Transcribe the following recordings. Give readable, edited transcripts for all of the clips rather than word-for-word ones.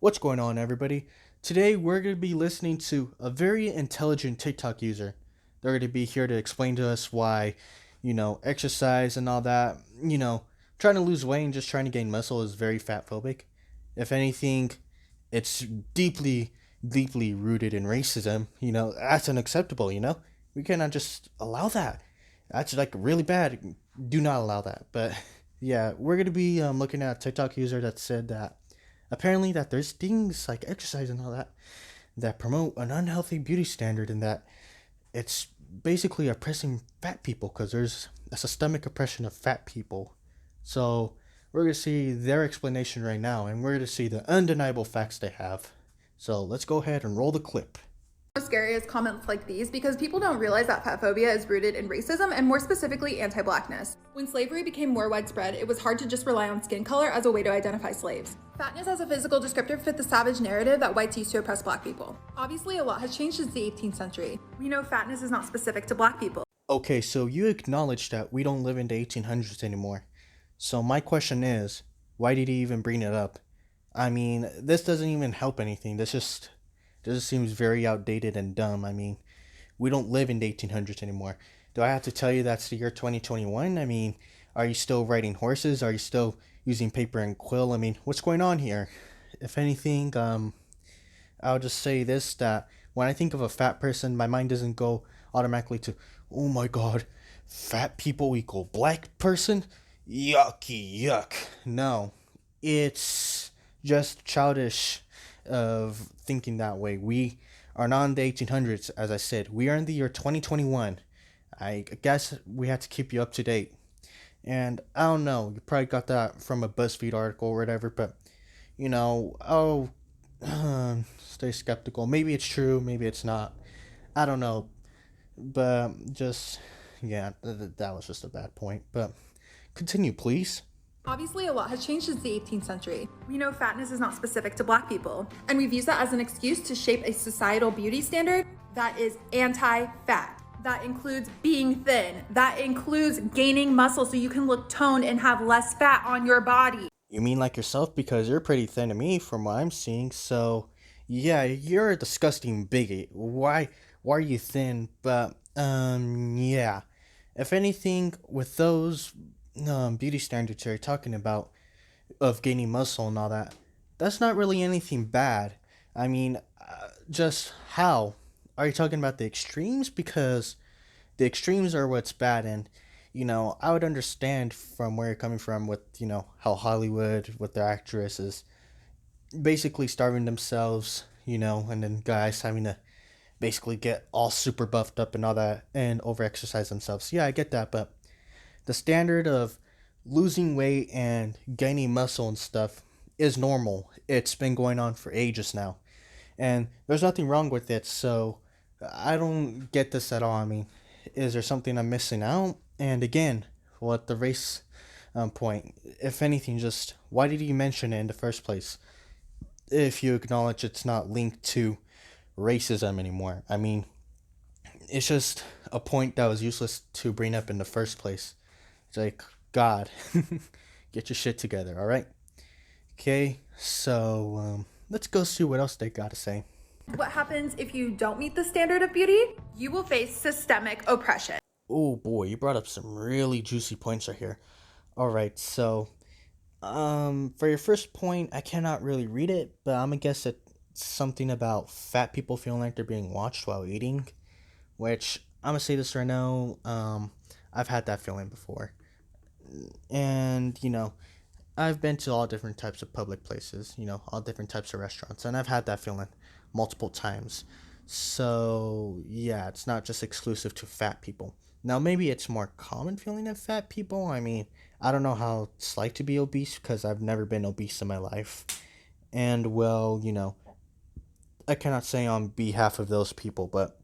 What's going on, everybody? Today, we're going to be listening to a very intelligent TikTok user. They're going to be here to explain to us why, exercise and all that, trying to lose weight and just trying to gain muscle is very fat phobic. If anything, it's deeply, deeply rooted in racism. That's unacceptable. We cannot just allow that. That's like really bad. Do not allow that. But yeah, we're going to be looking at a TikTok user that said that apparently that there's things like exercise and all that promote an unhealthy beauty standard, and that it's basically oppressing fat people because there's a systemic oppression of fat people. So we're going to see their explanation right now, and we're going to see the undeniable facts they have. So let's go ahead and roll the clip. Scary is comments like these because people don't realize that fat phobia is rooted in racism and more specifically anti-blackness. When slavery became more widespread, it was hard to just rely on skin color as a way to identify slaves. Fatness as a physical descriptor fit the savage narrative that whites used to oppress black people. Obviously, a lot has changed since the 18th century. We know fatness is not specific to black people. Okay, so you acknowledge that we don't live in the 1800s anymore. So my question is, why did he even bring it up? I mean, this doesn't even help anything. This seems very outdated and dumb. I mean, we don't live in the 1800s anymore. Do I have to tell you that's the year 2021? I mean, are you still riding horses? Are you still using paper and quill? I mean, what's going on here? If anything, I'll just say this, that when I think of a fat person, my mind doesn't go automatically to, oh my god, fat people equal black person? Yucky, yuck. No, it's just childish of thinking that way. We are not in the 1800s, as I said. We are in the year 2021. I guess we had to keep you up to date. And I don't know, you probably got that from a BuzzFeed article or whatever, but, I'll stay skeptical. Maybe it's true, maybe it's not. I don't know. But just, yeah, that was just a bad point. But continue, please. Obviously, a lot has changed since the 18th century. We know fatness is not specific to black people, and we've used that as an excuse to shape a societal beauty standard that is anti-fat. That includes being thin. That includes gaining muscle so you can look toned and have less fat on your body. You mean like yourself? Because you're pretty thin to me from what I'm seeing. So, yeah, you're a disgusting bigot. Why are you thin? But, yeah. If anything, with those beauty standards you're talking about, of gaining muscle and all that, that's not really anything bad. I mean, just how? Are you talking about the extremes? Because the extremes are what's bad, and I would understand from where you're coming from with how Hollywood with their actresses basically starving themselves, and then guys having to basically get all super buffed up and all that and over exercise themselves. Yeah, I get that, but the standard of losing weight and gaining muscle and stuff is normal. It's been going on for ages now, and there's nothing wrong with it. So I don't get this at all. I mean, is there something I'm missing out? And again, what the race point? If anything, just why did you mention it in the first place? If you acknowledge it's not linked to racism anymore, I mean, it's just a point that was useless to bring up in the first place. It's like, God, get your shit together, all right? Okay, so let's go see what else they got to say. What happens if you don't meet the standard of beauty? You will face systemic oppression. Oh boy, you brought up some really juicy points right here. All right, so for your first point, I cannot really read it, but I'm gonna guess it's something about fat people feeling like they're being watched while eating, which I'm gonna say this right now. I've had that feeling before, and I've been to all different types of public places, all different types of restaurants, and I've had that feeling multiple times. So, yeah, it's not just exclusive to fat people. Now, maybe it's more common feeling of fat people. I mean, I don't know how it's like to be obese because I've never been obese in my life. And, well, I cannot say on behalf of those people, but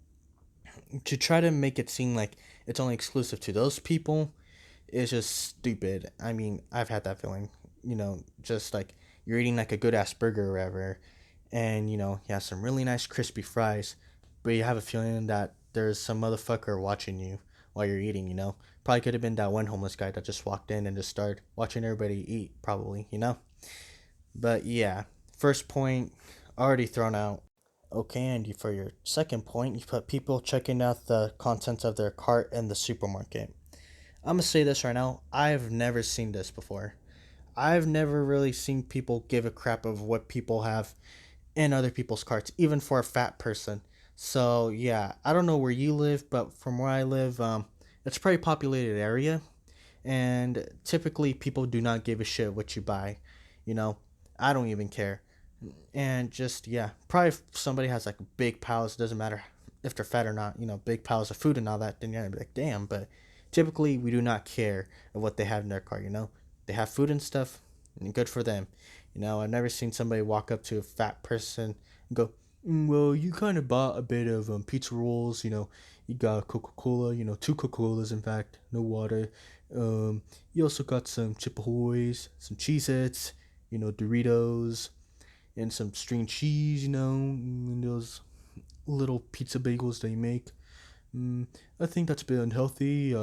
to try to make it seem like it's only exclusive to those people is just stupid. I mean, I've had that feeling, just like you're eating like a good ass burger or whatever, and you have some really nice crispy fries, but you have a feeling that there's some motherfucker watching you while you're eating. Probably could have been that one homeless guy that just walked in and just started watching everybody eat, probably. But yeah, First point already thrown out. Okay, and for your second point, you put people checking out the contents of their cart in the supermarket. I'm gonna say this right now. I've never seen this before. I've never really seen people give a crap of what people have in other people's carts, even for a fat person. So yeah, I don't know where you live, but from where I live, it's a pretty populated area, and typically people do not give a shit what you buy. You know, I don't even care. And just yeah, probably if somebody has like big piles, doesn't matter if they're fat or not. Big piles of food and all that. Then you're gonna be like, damn. But typically, we do not care of what they have in their car. They have food and stuff, and good for them. I've never seen somebody walk up to a fat person and go, well, you kind of bought a bit of pizza rolls. You got Coca Cola. Two Coca Colas, in fact, no water. You also got some Chip Ahoy's, some Cheez Its, Doritos, and some string cheese, and those little pizza bagels they make. Mm, I think that's a bit unhealthy.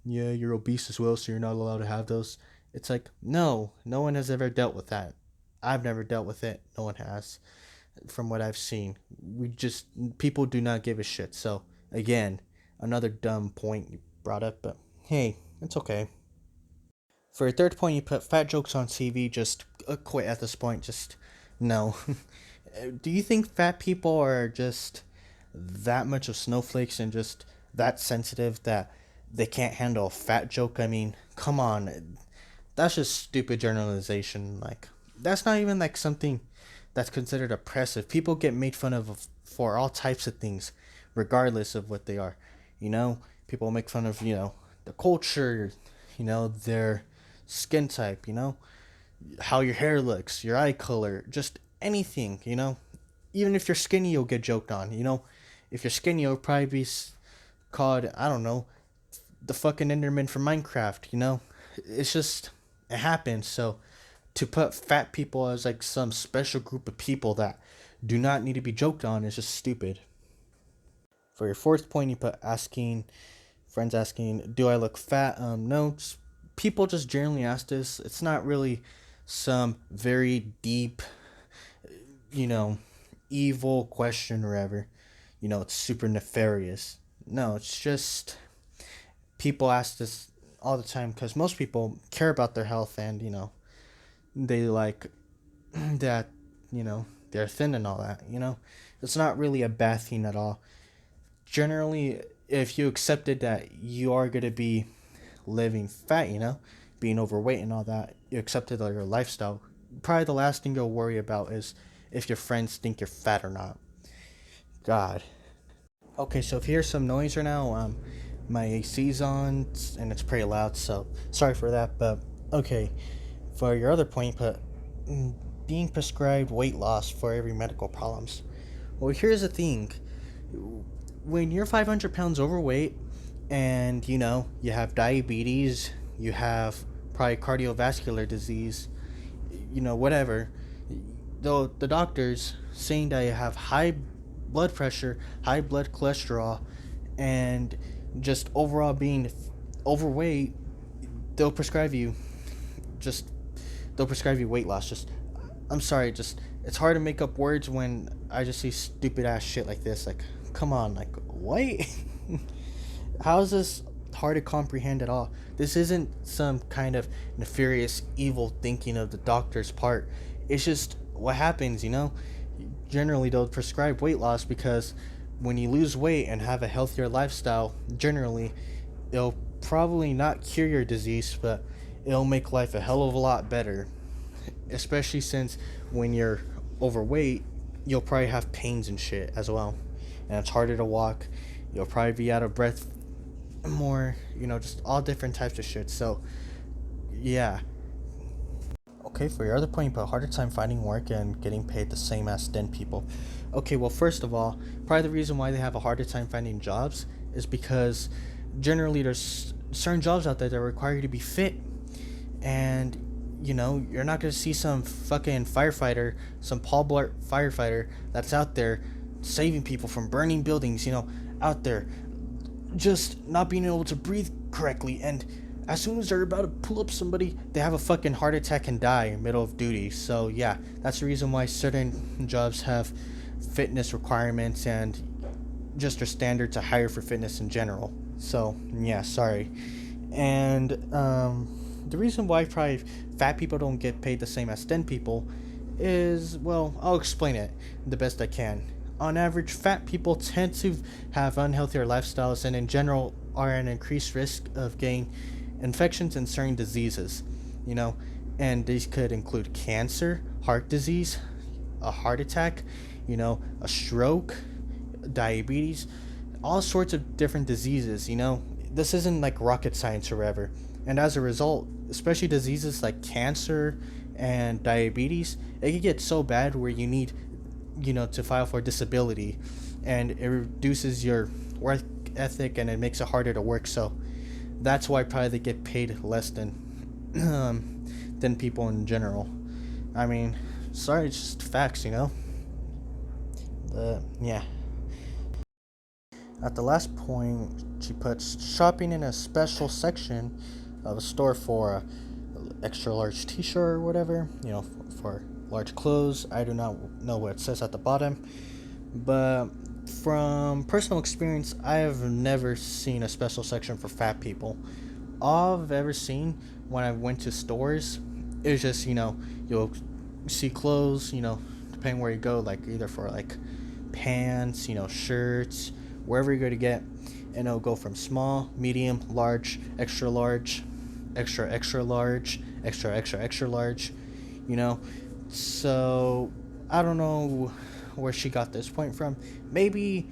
Yeah, you're obese as well, so you're not allowed to have those. It's like, no, no one has ever dealt with that. I've never dealt with it. No one has, from what I've seen. People do not give a shit. So, again, another dumb point you brought up, but hey, it's okay. For your third point, you put fat jokes on TV. Just quit at this point. Just no. Do you think fat people are just that much of snowflakes and just that sensitive that they can't handle a fat joke? I mean, come on. That's just stupid generalization. Like, that's not even like something that's considered oppressive. People get made fun of for all types of things, regardless of what they are. People make fun of, the culture, their skin type, how your hair looks, your eye color, just anything, Even if you're skinny, you'll get joked on, If you're skinny, you'll probably be called, I don't know, the fucking Enderman from Minecraft, It's just, it happens. So to put fat people as like some special group of people that do not need to be joked on is just stupid. For your fourth point, you put friends asking, do I look fat? No, people just generally ask this. It's not really some very deep, you know, evil question or ever. It's super nefarious. No, it's just people ask this all the time because most people care about their health and, they like that, they're thin and all that, It's not really a bad thing at all. Generally, if you accepted that you are going to be living fat, being overweight and all that, you accepted your lifestyle, probably the last thing you'll worry about is if your friends think you're fat or not. God. Okay, so if you hear some noise right now, my AC's on and it's pretty loud, so sorry for that. But okay, for your other point, but being prescribed weight loss for every medical problems. Well, here's the thing: when you're 500 pounds overweight, and you have diabetes, you have probably cardiovascular disease, whatever, though the doctors saying that you have high blood pressure, high blood cholesterol, and just overall being overweight, they'll prescribe you just they'll prescribe you weight loss. Just I'm sorry, just it's hard to make up words when I just see stupid ass shit like this. Like, come on, like what? How is this hard to comprehend at all? This isn't some kind of nefarious evil thinking of the doctor's part. It's just what happens, Generally, they'll prescribe weight loss because when you lose weight and have a healthier lifestyle, generally, it'll probably not cure your disease, but it'll make life a hell of a lot better. Especially since when you're overweight, you'll probably have pains and shit as well. And it's harder to walk. You'll probably be out of breath more, just all different types of shit. So, yeah. Okay, for your other point, you put harder time finding work and getting paid the same as thin people. Okay, well, first of all, probably the reason why they have a harder time finding jobs is because generally there's certain jobs out there that require you to be fit. And, you're not going to see some fucking firefighter, some Paul Blart firefighter that's out there saving people from burning buildings, out there just not being able to breathe correctly. And as soon as they're about to pull up somebody, they have a fucking heart attack and die in the middle of duty. So yeah, that's the reason why certain jobs have fitness requirements and just their standards are higher for fitness in general. So yeah, sorry. And the reason why probably fat people don't get paid the same as thin people is, well, I'll explain it the best I can. On average, fat people tend to have unhealthier lifestyles and in general are at an increased risk of getting infections and certain diseases, you know, and these could include cancer, heart disease, a heart attack, a stroke, diabetes, all sorts of different diseases, This isn't like rocket science or whatever. And as a result, especially diseases like cancer and diabetes, it can get so bad where you need, to file for disability, and it reduces your work ethic and it makes it harder to work. So that's why probably they get paid less than people in general. I mean, sorry, it's just facts, But yeah. At the last point, she puts shopping in a special section of a store for a extra large t-shirt or whatever, for large clothes. I do not know what it says at the bottom, but from personal experience, I have never seen a special section for fat people. All I've ever seen when I went to stores is just, you'll see clothes, depending where you go, like either for like pants, shirts, wherever you go to get, and it'll go from small, medium, large, extra large, extra extra large, extra extra extra large, So I don't know where she got this point from. Maybe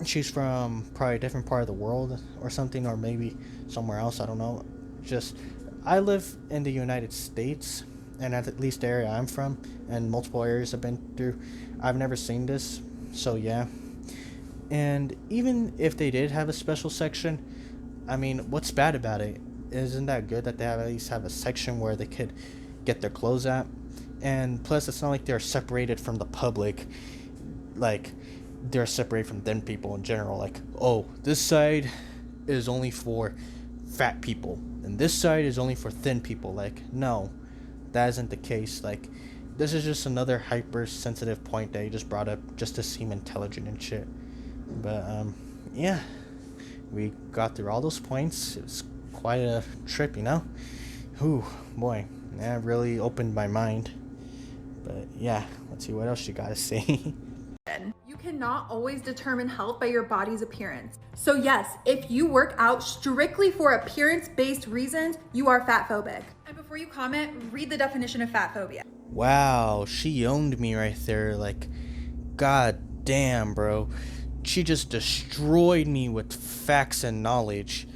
she's from probably a different part of the world or something, or maybe somewhere else. I don't know. Just, I live in the United States, and at least the area I'm from, and multiple areas I've been through, I've never seen this. So yeah. And even if they did have a special section, I mean, what's bad about it? Isn't that good that they at least have a section where they could get their clothes at? And plus, it's not like they're separated from the public, like they're separated from thin people in general. Like, oh, this side is only for fat people, and this side is only for thin people. Like, no, that isn't the case. Like, this is just another hypersensitive point that you just brought up just to seem intelligent and shit. But yeah, we got through all those points. It was quite a trip, Whew, boy, that really opened my mind. But yeah, let's see what else you gotta say. You cannot always determine health by your body's appearance. So yes, if you work out strictly for appearance-based reasons, you are fatphobic. And before you comment, read the definition of fatphobia. Wow, she owned me right there. Like, god damn, bro. She just destroyed me with facts and knowledge.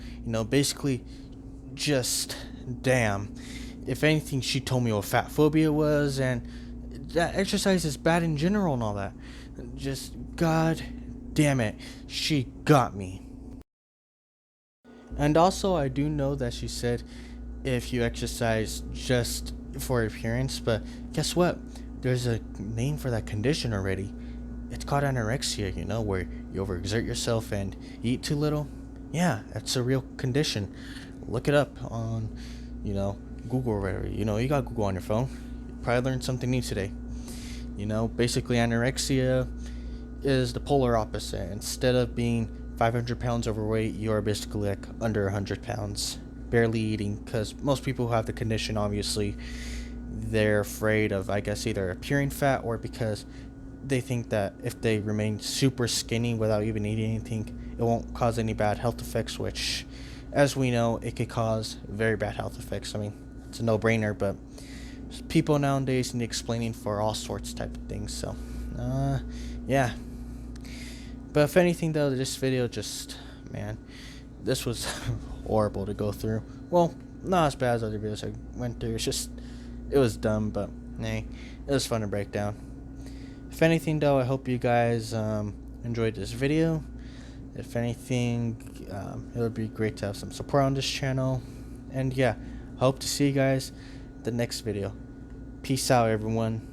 Basically, just damn. If anything, she told me what fat phobia was, and that exercise is bad in general and all that. Just, god damn it, she got me. And also, I do know that she said if you exercise just for appearance, but guess what? There's a name for that condition already. It's called anorexia, where you overexert yourself and eat too little. Yeah, that's a real condition. Look it up on, Google or whatever. You got Google on your phone. You probably learned something new today. Basically anorexia is the polar opposite. Instead of being 500 pounds overweight, you're basically like under 100 pounds. Barely eating, because most people who have the condition, obviously, they're afraid of, I guess, either appearing fat or because they think that if they remain super skinny without even eating anything, it won't cause any bad health effects, which, as we know, it could cause very bad health effects. I mean, it's a no-brainer, but people nowadays need explaining for all sorts type of things. So, yeah. But if anything, though, this video just, man, this was horrible to go through. Well, not as bad as other videos I went through. It's just, it was dumb, but hey, it was fun to break down. If anything, though, I hope you guys enjoyed this video. If anything, it would be great to have some support on this channel. And yeah, hope to see you guys in the next video. Peace out, everyone.